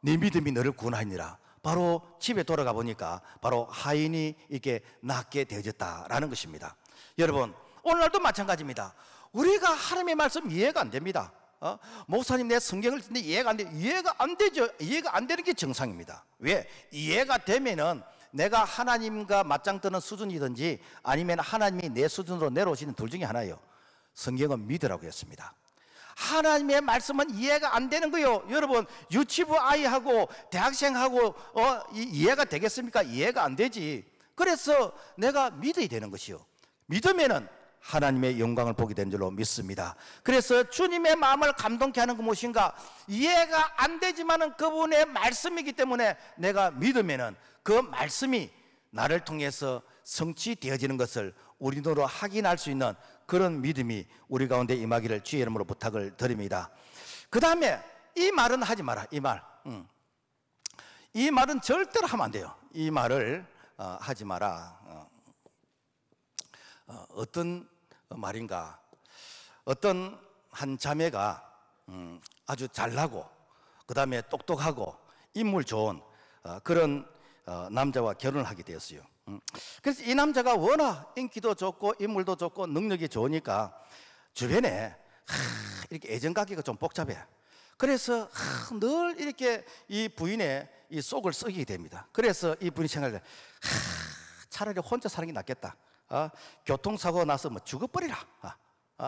네 믿음이 너를 구원하니라. 바로 집에 돌아가 보니까 바로 하인이 이렇게 낫게 되어졌다라는 것입니다. 여러분, 오늘날도 마찬가지입니다. 우리가 하나님의 말씀 이해가 안 됩니다. 목사님 내 성경을 듣는데 이해가 안 돼. 이해가 안 되죠. 이해가 안 되는 게 정상입니다. 왜? 이해가 되면은 내가 하나님과 맞짱 뜨는 수준이든지 아니면 하나님이 내 수준으로 내려오시는 둘 중에 하나예요. 성경은 믿으라고 했습니다. 하나님의 말씀은 이해가 안 되는 거예요. 여러분, 유치부 아이하고 대학생하고 이해가 되겠습니까? 이해가 안 되지. 그래서 내가 믿어야 되는 것이요. 믿으면은 하나님의 영광을 보게 되는 줄로 믿습니다. 그래서 주님의 마음을 감동케 하는 것 무엇인가? 이해가 안 되지만은 그분의 말씀이기 때문에 내가 믿으면은 그 말씀이 나를 통해서 성취되어지는 것을 우리 눈으로 확인할 수 있는 그런 믿음이 우리 가운데 임하기를 주의 이름으로 부탁을 드립니다. 그 다음에 이 말은 하지 마라. 이 말, 이 말은 절대로 하면 안 돼요. 이 말을 하지 마라. 어떤 말인가? 어떤 한 자매가 아주 잘나고 그 다음에 똑똑하고 인물 좋은 그런 남자와 결혼을 하게 되었어요. 그래서 이 남자가 워낙 인기도 좋고 인물도 좋고 능력이 좋으니까 주변에 이렇게 애정가기가 좀 복잡해. 그래서 늘 이렇게 이 부인의 이 속을 썩이게 됩니다. 그래서 이 부인이 생각해, 차라리 혼자 사는 게 낫겠다. 교통사고 나서 뭐 죽어버리라.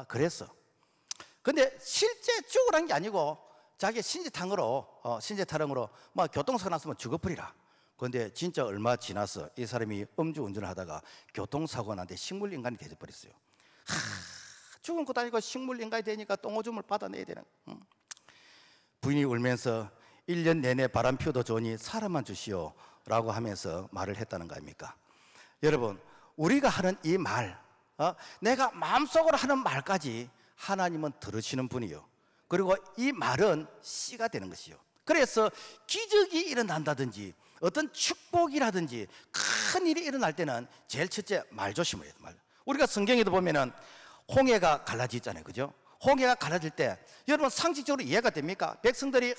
그랬어. 근데 실제 죽으란 게 아니고 자기 신재타령으로 막 교통사고 났으면 죽어버리라. 그런데 진짜 얼마 지나서 이 사람이 음주운전을 하다가 교통사고 났는데 식물인간이 되어버렸어요. 죽은 것도 아니고 식물인간이 되니까 똥오줌을 받아내야 되는. 부인이 울면서 1년 내내 바람 피워도 좋으니 사람만 주시오 라고 하면서 말을 했다는 거 아닙니까? 여러분, 우리가 하는 이 말, 내가 마음속으로 하는 말까지 하나님은 들으시는 분이요. 그리고 이 말은 씨가 되는 것이요. 그래서 기적이 일어난다든지 어떤 축복이라든지 큰 일이 일어날 때는 제일 첫째 말 조심을 해야 돼요. 우리가 성경에도 보면은 홍해가 갈라지잖아요, 그죠? 홍해가 갈라질 때 여러분 상식적으로 이해가 됩니까? 백성들이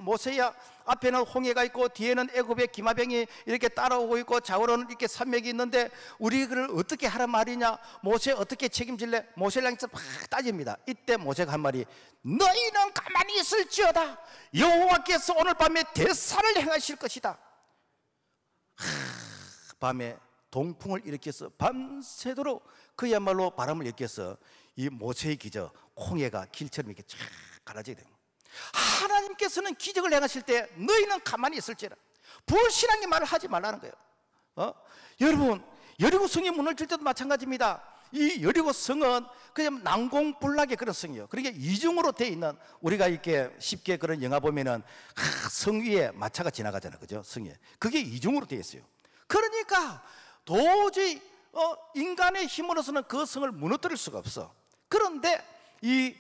모세야 앞에는 홍해가 있고 뒤에는 애굽의 기마병이 이렇게 따라오고 있고 좌우로는 이렇게 산맥이 있는데 우리 그를 어떻게 하란 말이냐? 모세 어떻게 책임질래? 모세를 향해서 막 따집니다. 이때 모세가 한 말이, 너희는 가만히 있을지어다. 여호와께서 오늘 밤에 대사를 행하실 것이다. 밤에 동풍을 일으켜서 밤새도록 그야말로 바람을 일으켜서 이 모세의 기적, 홍해가 길처럼 이렇게 쫙 갈라지게 됩니다. 하나님께서는 기적을 행하실 때 너희는 가만히 있을지라. 불신앙의 말을 하지 말라는 거예요. 여러분, 여리고 성이 무너질 때도 마찬가지입니다. 이 여리고 성은 그냥 난공불락의 그런 성이에요. 그러니까 이중으로 돼 있는, 우리가 이렇게 쉽게 그런 영화 보면은 성 위에 마차가 지나가잖아요, 그죠? 성 위에 그게 이중으로 돼 있어요. 그러니까 도저히 인간의 힘으로서는 그 성을 무너뜨릴 수가 없어. 그런데 이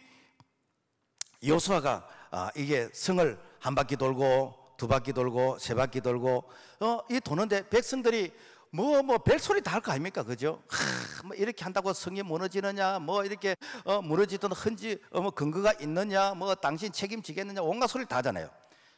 여호수아가 이게 성을 한 바퀴 돌고 두 바퀴 돌고 세 바퀴 돌고 이 도는데 백성들이 뭐 별소리 다 할 거 아닙니까? 그죠? 뭐 이렇게 한다고 성이 무너지느냐, 뭐 이렇게 무너지던 뭐 근거가 있느냐, 뭐 당신 책임지겠느냐, 온갖 소리를 다 하잖아요.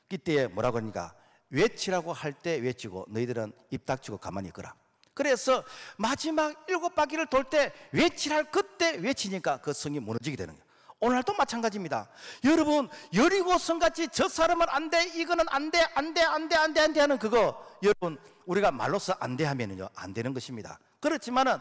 그때 뭐라고 하니까 외치라고 할 때 외치고 너희들은 입 닥치고 가만히 있거라. 그래서 마지막 7바퀴를 돌 때 외치랄 그때 외치니까 그 성이 무너지게 되는 거예요. 오늘도 마찬가지입니다. 여러분, 여리고 성같이 저 사람은 안 돼, 이거는 안 돼, 안 돼, 안 돼, 안 돼, 안 돼 하는 그거, 여러분, 우리가 말로써 안 돼 하면은요, 안 되는 것입니다. 그렇지만은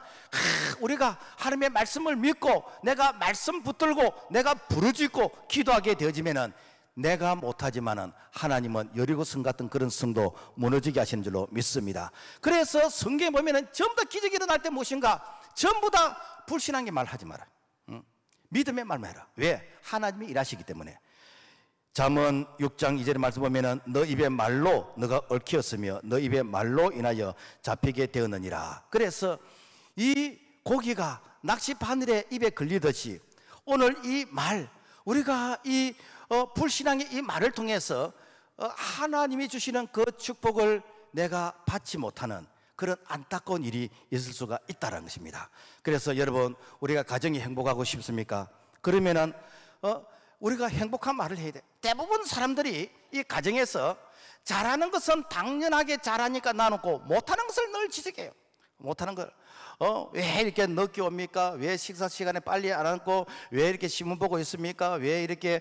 우리가 하나님의 말씀을 믿고 내가 말씀 붙들고 내가 부르짖고 기도하게 되어지면은 내가 못하지만은 하나님은 여리고 성 같은 그런 성도 무너지게 하시는 줄로 믿습니다. 그래서 성경에 보면은 전부 다 기적이 일어날 때 무엇인가, 전부 다 불신한 게 말하지 마라. 믿음의 말만 해라. 왜? 하나님이 일하시기 때문에. 잠언 6장 2절의 말씀 보면은 너 입의 말로 너가 얽히었으며 너 입의 말로 인하여 잡히게 되었느니라. 그래서 이 고기가 낚시 바늘에 입에 걸리듯이 오늘 이 말, 우리가 이 불신앙의 이 말을 통해서 하나님이 주시는 그 축복을 내가 받지 못하는 그런 안타까운 일이 있을 수가 있다는 것입니다. 그래서 여러분, 우리가 가정이 행복하고 싶습니까? 그러면은 우리가 행복한 말을 해야 돼. 대부분 사람들이 이 가정에서 잘하는 것은 당연하게 잘하니까 나누고 못하는 것을 늘 지적해요. 못하는 걸 왜 이렇게 늦게 옵니까? 왜 식사 시간에 빨리 안 앉고 왜 이렇게 신문 보고 있습니까? 왜 이렇게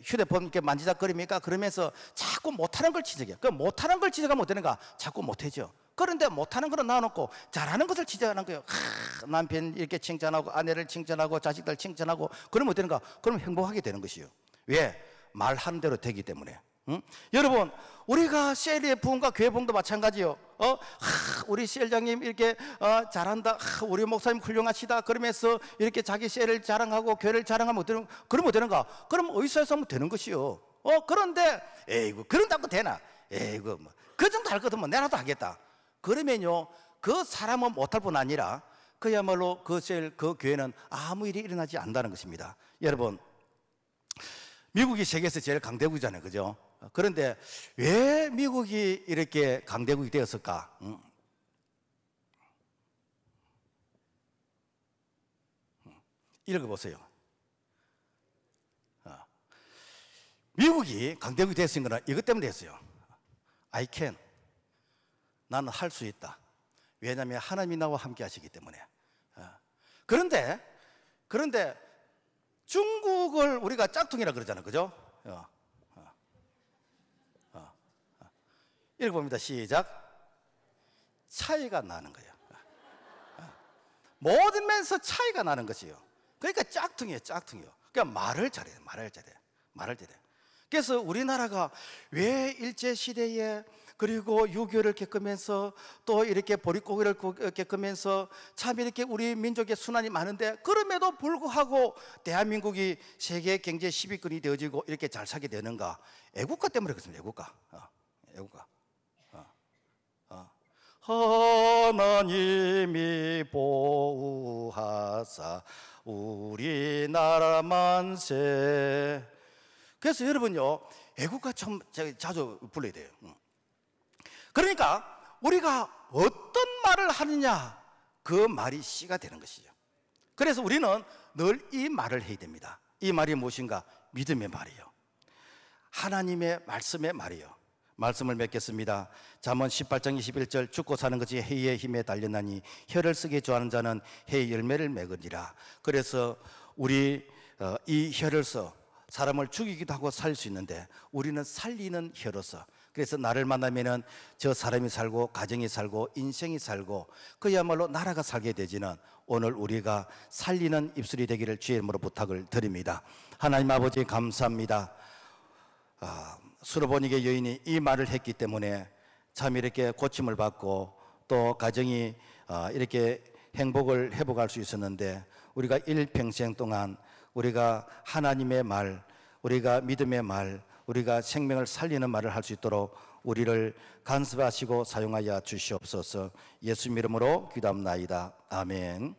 휴대폰 이렇게 만지작거립니까? 그러면서 자꾸 못하는 걸 지적해요. 그 못하는 걸 지적하면 어되는가? 자꾸 못하죠. 그런데 못하는 거는 놔놓고 잘하는 것을 지적하는 거예요. 남편 이렇게 칭찬하고 아내를 칭찬하고 자식들 칭찬하고 그러면 어되는가? 그럼 행복하게 되는 것이요. 왜? 말하는 대로 되기 때문에. 여러분, 우리가 셀의 부흥과 교회 부흥도 마찬가지요. 우리 셀장님 이렇게 잘한다, 우리 목사님 훌륭하시다 그러면서 이렇게 자기 셀을 자랑하고 교회를 자랑하면 그러면 되는가? 그럼 어디서 해서 하면 되는 것이요. 그런데 에이구 그런다고 되나? 에이구 뭐 그 정도 할 거면 내라도 하겠다. 그러면요, 그 사람은 못할 뿐 아니라 그야말로 그 셀, 그 교회는 아무 일이 일어나지 않는다는 것입니다. 여러분, 미국이 세계에서 제일 강대국이잖아요, 그죠? 그런데 왜 미국이 이렇게 강대국이 되었을까? 읽어보세요. 미국이 강대국이 됐은 거는 이것 때문에 됐어요. I can. 나는 할 수 있다. 왜냐하면 하나님이 나와 함께 하시기 때문에. 그런데 중국을 우리가 짝퉁이라 그러잖아요, 그죠? 읽어봅니다. 시작. 차이가 나는 거예요. 모든 면에서 차이가 나는 것이요. 그러니까 짝퉁이에요, 짝퉁이요. 그러니까 말을 잘해요, 말을 잘해. 그래서 우리나라가 왜 일제시대에 그리고 6.25를 겪으면서 또 이렇게 보릿고개를 겪으면서 참 이렇게 우리 민족의 순환이 많은데 그럼에도 불구하고 대한민국이 세계 경제 10위권이 되어지고 이렇게 잘 살게 되는가? 애국가 때문에 그렇습니다. 애국가. 하나님이 보호하사 우리나라 만세. 그래서 여러분요, 애국가 참 자주 불러야 돼요. 그러니까 우리가 어떤 말을 하느냐, 그 말이 씨가 되는 것이죠. 그래서 우리는 늘 이 말을 해야 됩니다. 이 말이 무엇인가? 믿음의 말이에요. 하나님의 말씀의 말이에요. 말씀을 맺겠습니다. 잠언 18장 21절 죽고 사는 것이 해의 힘에 달렸나니 혀를 쓰게 좋아하는 자는 해의 열매를 맺으리라. 그래서 우리 이 혀를 써 사람을 죽이기도 하고 살릴 수 있는데 우리는 살리는 혀로서, 그래서 나를 만나면은 저 사람이 살고 가정이 살고 인생이 살고 그야말로 나라가 살게 되지는 오늘 우리가 살리는 입술이 되기를 주의 이름으로 부탁을 드립니다. 하나님 아버지 감사합니다. 수르보니게 여인이 이 말을 했기 때문에 참 이렇게 고침을 받고 또 가정이 이렇게 행복을 회복할 수 있었는데, 우리가 일평생 동안 우리가 하나님의 말, 우리가 믿음의 말, 우리가 생명을 살리는 말을 할 수 있도록 우리를 간섭하시고 사용하여 주시옵소서. 예수 이름으로 기도합나이다. 아멘.